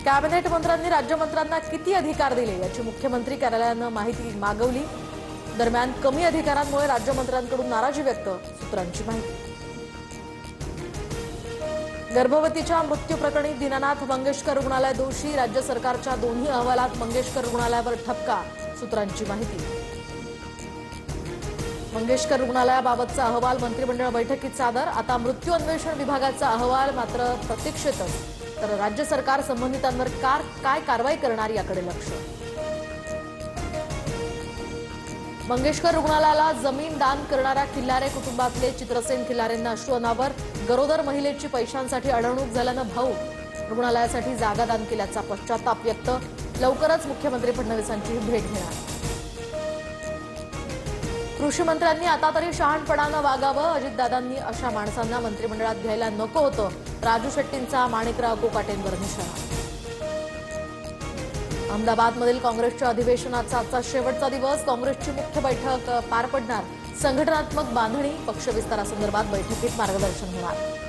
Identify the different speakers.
Speaker 1: Cabinet मंत्र्यांनी राज्यमंत्र्यांना किती अधिकार दिले याची मुख्यमंत्री कार्यालयानं माहिती मागवली। दरम्यान कमी अधिकारांमुळे राज्यमंत्र्यांकडून नाराजी व्यक्त, सूत्रांची माहिती। गर्भवतीच्या मृत्यू प्रकरणी दीनानाथ मंगेशकर रुग्णालय दोषी, राज्य सरकारच्या दोन्ही अहवालात मंगेशकर रुग्णालयावर ठपका, सूत्रांची माहिती। मंगेशकर रुग्णालयाबाबतचा अहवाल मंत्रिमंडळ बैठकीत सादर, आता मृत्यू अन्वेषण विभागाचा अहवाल मात्र प्रतीक्षेतच, तर राज्य सरकार संबंधितांवर काय कारवाई करणार याकडे लक्ष। मंगेशकर रुग्णालयाला जमीन दान करणाऱ्या खिल्लारे कुटुंबातले चित्रसेन खिल्लारेंना अश्रू अनावर, गरोदर महिलेची पैशांसाठी अडवणूक झाल्यानं भाऊक, रुग्णालयासाठी जागा दान केल्याचा पश्चाताप व्यक्त, लवकरच मुख्यमंत्री फडणवीसांची भेट घेणार। कृषी मंत्र्यांनी आता तरी शहाणपणानं वागावं, अजितदादांनी अशा माणसांना मंत्रिमंडळात घ्यायला नको होतं, राजू शेट्टींचा माणिकराव कोकाटेंवर निशाणा। अहमदाबादमधील काँग्रेसच्या अधिवेशनाचा आजचा शेवटचा दिवस, काँग्रेसची मुख्य बैठक पार पडणार, संघटनात्मक बांधणी पक्ष विस्तारासंदर्भात बैठकीत मार्गदर्शन होणार।